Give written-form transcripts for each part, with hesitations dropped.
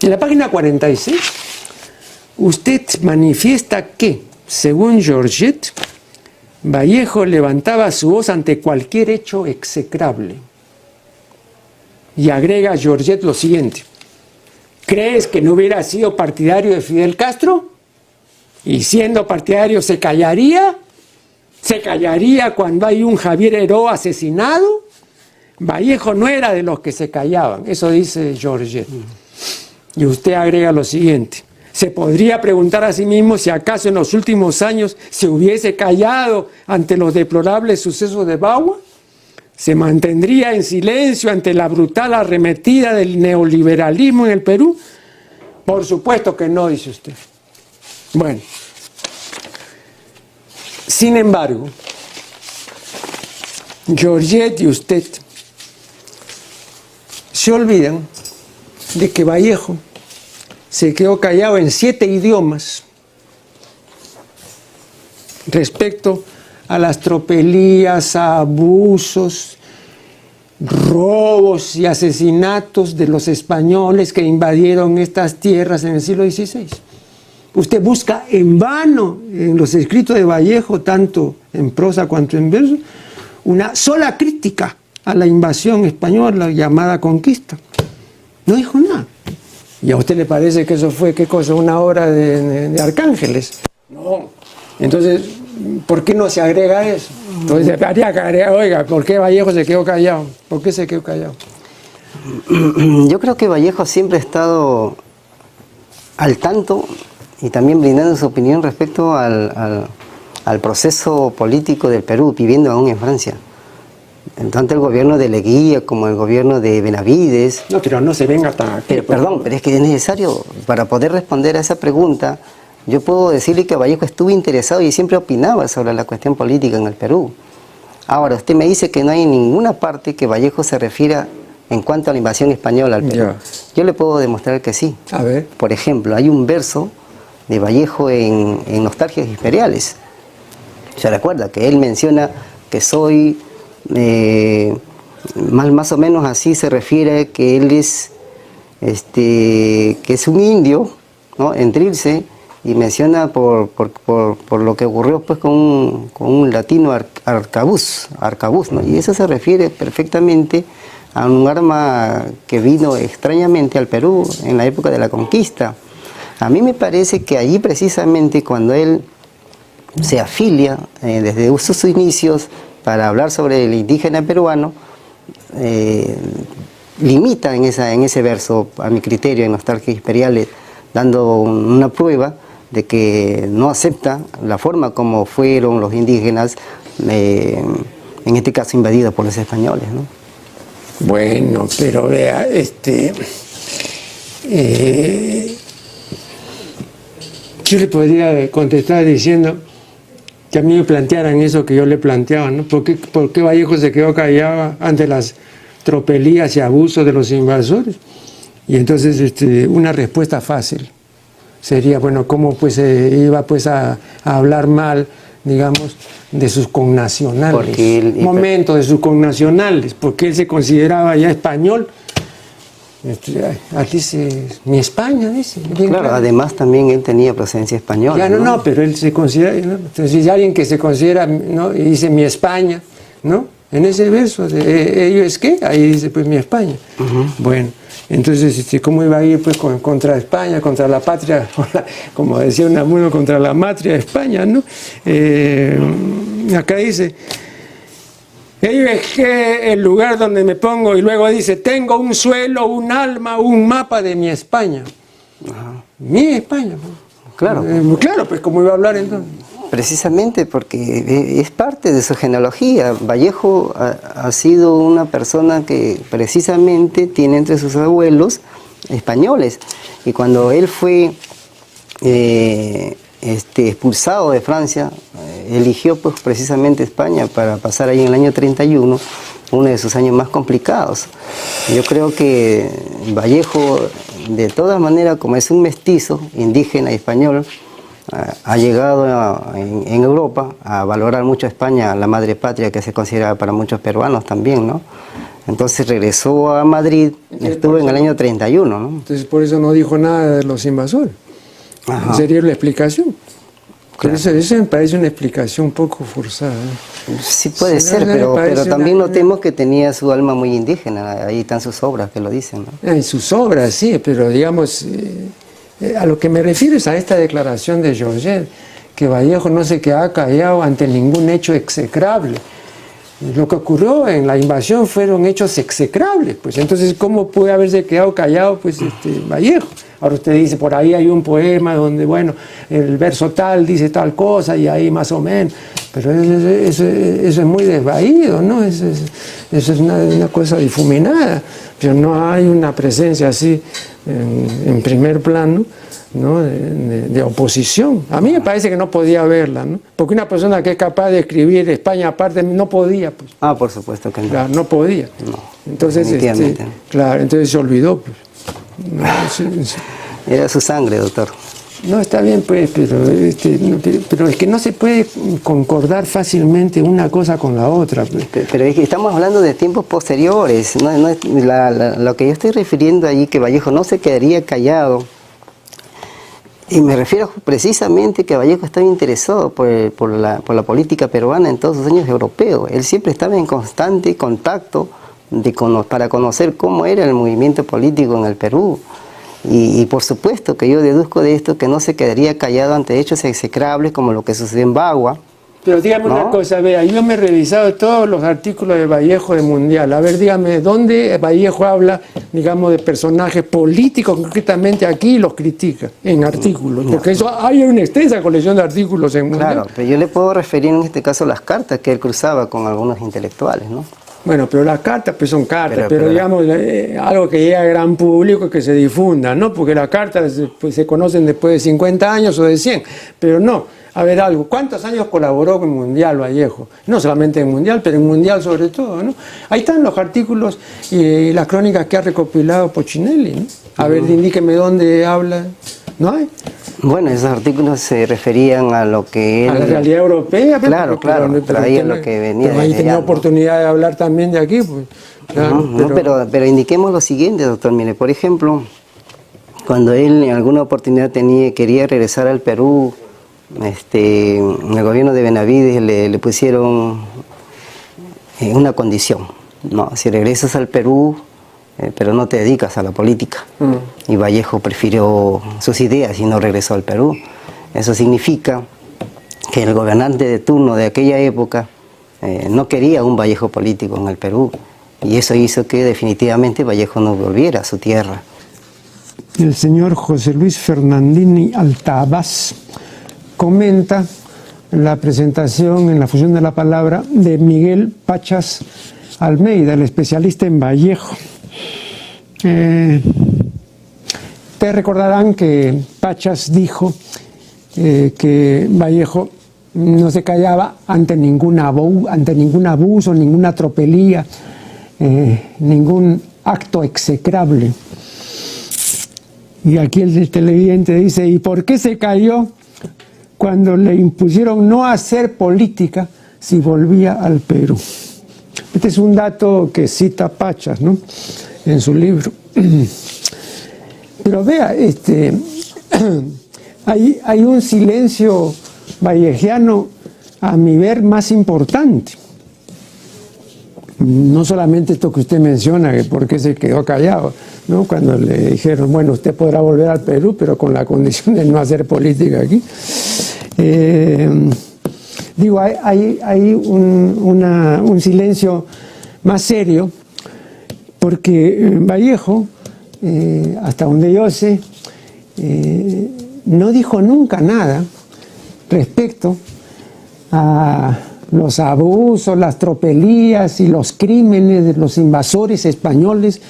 En la página 46, usted manifiesta que, según Georget, Vallejo levantaba su voz ante cualquier hecho execrable. Y agrega Georget lo siguiente: ¿crees que no hubiera sido partidario de Fidel Castro? Y siendo partidario, ¿se callaría? ¿Se callaría cuando hay un Javier Heró asesinado? Vallejo no era de los que se callaban. Eso dice Georget. Y usted agrega lo siguiente: ¿se podría preguntar a sí mismo si acaso en los últimos años se hubiese callado ante los deplorables sucesos de Bagua? ¿Se mantendría en silencio ante la brutal arremetida del neoliberalismo en el Perú? Por supuesto que no, dice usted. Bueno, sin embargo, Georget y usted se olvidan de que Vallejo se quedó callado en 7 idiomas respecto a las tropelías, abusos, robos y asesinatos de los españoles que invadieron estas tierras en el siglo XVI. Usted busca en vano en los escritos de Vallejo, tanto en prosa cuanto en verso, una sola crítica a la invasión española llamada conquista. No dijo nada. ¿Y a usted le parece que eso fue, qué cosa, una obra de Arcángeles? No. Entonces, ¿por qué no se agrega eso? Entonces, habría que agregar, oiga, ¿por qué Vallejo se quedó callado? ¿Por qué se quedó callado? Yo creo que Vallejo siempre ha estado al tanto y también brindando su opinión respecto al proceso político del Perú, viviendo aún en Francia. Tanto el gobierno de Leguía como el gobierno de Benavides. No, pero no se venga tan... Perdón, pero es que es necesario, para poder responder a esa pregunta, yo puedo decirle que Vallejo estuvo interesado y siempre opinaba sobre la cuestión política en el Perú. Ahora, usted me dice que no hay ninguna parte que Vallejo se refiera en cuanto a la invasión española al Perú. Ya. Yo le puedo demostrar que sí. A ver. Por ejemplo, hay un verso de Vallejo en Nostalgias Imperiales. Se recuerda que él menciona que soy, más o menos así se refiere, que él es, que es un indio, ¿no?, en Trilce, y menciona por lo que ocurrió pues con un latino arcabuz, ¿no? Y eso se refiere perfectamente a un arma que vino extrañamente al Perú en la época de la conquista. A mí me parece que allí precisamente cuando él se afilia desde sus inicios para hablar sobre el indígena peruano, limita en ese verso, a mi criterio, en Nostalgias Imperiales, dando una prueba de que no acepta la forma como fueron los indígenas, en este caso invadidos por los españoles, ¿no? Bueno, pero vea, yo le podría contestar diciendo que a mí me plantearan eso que yo le planteaba, ¿no? ¿Por qué Vallejo se quedó callado ante las tropelías y abusos de los invasores? Y entonces una respuesta fácil sería, bueno, ¿cómo pues iba pues a hablar mal, digamos, de sus connacionales? Momento de sus connacionales, porque él se consideraba ya español. Dice, mi España, dice. Claro, además también él tenía presencia española. Ya, no, pero él se considera, ¿no? Entonces, si alguien que se considera, ¿no?, y dice mi España, ¿no? En ese verso, ¿ellos es qué? Ahí dice, pues mi España. Bueno, entonces, ¿cómo iba a ir pues contra España, contra la patria, como decía Unamuno, contra la matria de España, ¿no? Acá dice, ellos es que el lugar donde me pongo, y luego dice, tengo un suelo, un alma, un mapa de mi España. Mi España. Claro. Claro, pues ¿cómo iba a hablar entonces? Precisamente porque es parte de su genealogía. Vallejo ha sido una persona que precisamente tiene entre sus abuelos españoles. Y cuando él fue expulsado de Francia, eligió pues precisamente España para pasar ahí en el año 31, uno de sus años más complicados. Yo creo que Vallejo, de todas maneras, como es un mestizo indígena y español, ha llegado en Europa a valorar mucho a España, la madre patria que se considera para muchos peruanos también, ¿no? Entonces regresó a Madrid, estuvo en el año 31, ¿no? Entonces por eso no dijo nada de los invasores. Ajá. Sería la explicación. Claro. Eso me parece una explicación un poco forzada, ¿eh? Sí puede Sí, ser, me pero parece también una- notemos que tenía su alma muy indígena, ahí están sus obras que lo dicen, ¿no? En sus obras, sí, pero digamos, a lo que me refiero es a esta declaración de Georget, que Vallejo no se quedaba callado ante ningún hecho execrable. Lo que ocurrió en la invasión fueron hechos execrables, pues entonces ¿cómo puede haberse quedado callado pues Vallejo? Ahora usted dice, por ahí hay un poema donde, bueno, el verso tal dice tal cosa y ahí más o menos, pero eso es muy desvaído, ¿no? Eso es una cosa difuminada, pero no hay una presencia así en primer plano, ¿no? de oposición. A mí me parece que no podía haberla, ¿no? Porque una persona que es capaz de escribir España aparte no podía, pues. Ah, por supuesto que no. Claro, no podía. No, Entonces, definitivamente no. claro, entonces se olvidó, pues. No, sí. Era su sangre, doctor. No, está bien, pues, pero es que no se puede concordar fácilmente una cosa con la otra, pues. Pero es que estamos hablando de tiempos posteriores, no es lo que yo estoy refiriendo allí, que Vallejo no se quedaría callado. Y me refiero precisamente que Vallejo estaba interesado por la política peruana en todos sus años europeos. Él siempre estaba en constante contacto para conocer cómo era el movimiento político en el Perú. Y por supuesto que yo deduzco de esto que no se quedaría callado ante hechos execrables como lo que sucedió en Bagua. Pero dígame ¿No? una cosa, vea, yo me he revisado todos los artículos de Vallejo de Mundial. A ver, dígame, ¿dónde Vallejo habla, digamos, de personajes políticos concretamente aquí y los critica en artículos? Porque eso hay una extensa colección de artículos en Mundial. Claro, pero yo le puedo referir en este caso las cartas que él cruzaba con algunos intelectuales, ¿no? Bueno, pero las cartas pues son cartas, pero Pero- digamos, algo que llega al gran público y que se difunda, ¿no? Porque las cartas pues, se conocen después de 50 años o de 100, pero no. A ver algo, ¿cuántos años colaboró con Mundial Vallejo? No solamente en Mundial, pero en Mundial sobre todo, ¿no? Ahí están los artículos y las crónicas que ha recopilado Pochinelli, ¿no? A ver, indíqueme dónde habla, ¿no hay? Bueno, esos artículos se referían a lo que él... A la realidad europea, pues, Claro, claro, traía lo que venía pero ahí desde tenía allá, ¿no? oportunidad de hablar también de aquí, pues. Claro, No, pero indiquemos lo siguiente, doctor. Mire, por ejemplo, cuando él en alguna oportunidad quería regresar al Perú, en el gobierno de Benavides le pusieron una condición, ¿no? Si regresas al Perú, pero no te dedicas a la política. Y Vallejo prefirió sus ideas y no regresó al Perú. Eso significa que el gobernante de turno de aquella época no quería un Vallejo político en el Perú. Y eso hizo que definitivamente Vallejo no volviera a su tierra. El señor José Luis Fernandini Altabás comenta la presentación en la fusión de la palabra de Miguel Pachas Almeida, el especialista en Vallejo. Te recordarán que Pachas dijo que Vallejo no se callaba ante ningún abuso, ninguna tropelía, ningún acto execrable. Y aquí el televidente dice, ¿y por qué se cayó cuando le impusieron no hacer política si volvía al Perú? Este es un dato que cita Pachas, ¿no?, en su libro. Pero vea, hay un silencio vallejiano a mi ver más importante. No solamente esto que usted menciona, que por qué se quedó callado, ¿no?, cuando le dijeron, bueno, usted podrá volver al Perú, pero con la condición de no hacer política aquí. Digo, hay un silencio más serio, porque Vallejo, hasta donde yo sé, no dijo nunca nada respecto a los abusos, las tropelías y los crímenes de los invasores españoles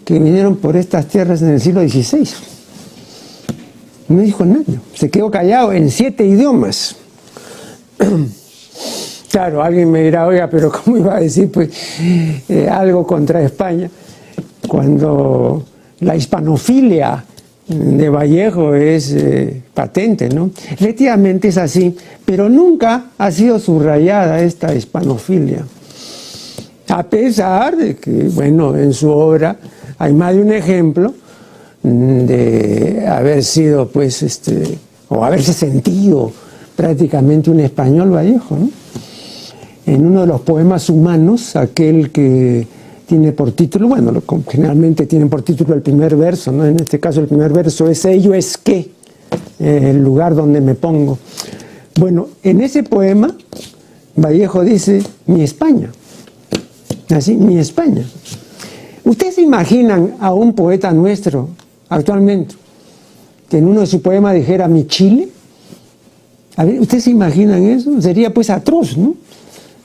que vinieron por estas tierras en el siglo XVI. No dijo nada, se quedó callado en 7 idiomas. Claro, alguien me dirá, oiga, pero ¿cómo iba a decir pues algo contra España cuando la hispanofilia de Vallejo es patente, ¿no? Efectivamente es así, pero nunca ha sido subrayada esta hispanofilia. A pesar de que, bueno, en su obra hay más de un ejemplo de haber sido, pues, o haberse sentido prácticamente un español Vallejo, ¿no? En uno de los poemas humanos, aquel que tiene por título, bueno, generalmente tienen por título el primer verso, ¿no? En este caso el primer verso es ello es que, el lugar donde me pongo. Bueno, en ese poema Vallejo dice mi España, así, mi España. ¿Ustedes se imaginan a un poeta nuestro actualmente que en uno de sus poemas dijera mi Chile? A ver, ¿ustedes se imaginan eso? Sería pues atroz, ¿no?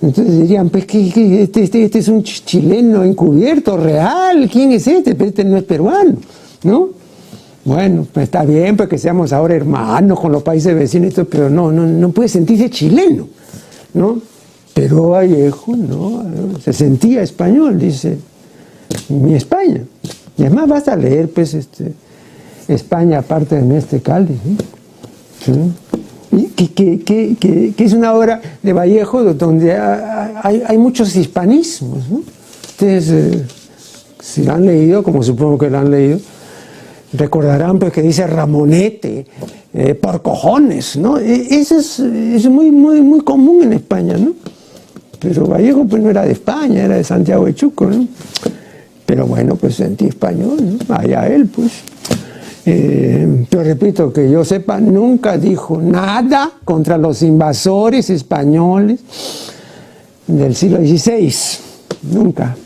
Entonces dirían, pues, ¿qué, este es un chileno encubierto, real, ¿quién es este? Pero este no es peruano, ¿no? Bueno, pues está bien, pues que seamos ahora hermanos con los países vecinos, pero no puede sentirse chileno, ¿no? Pero Vallejo, ¿no? Se sentía español, dice, mi España. Y además basta leer, pues, España aparte de este cáliz, ¿no? ¿Sí? Y que es una obra de Vallejo donde hay muchos hispanismos, ¿no? Ustedes, si la han leído, como supongo que la han leído, recordarán pues que dice Ramonete, por cojones, ¿no? Eso es muy común en España, ¿no? Pero Vallejo pues no era de España, era de Santiago de Chuco, ¿no? Pero bueno, pues sentí español, ¿no? Allá él, pues. Pero repito, que yo sepa, nunca dijo nada contra los invasores españoles del siglo XVI, nunca.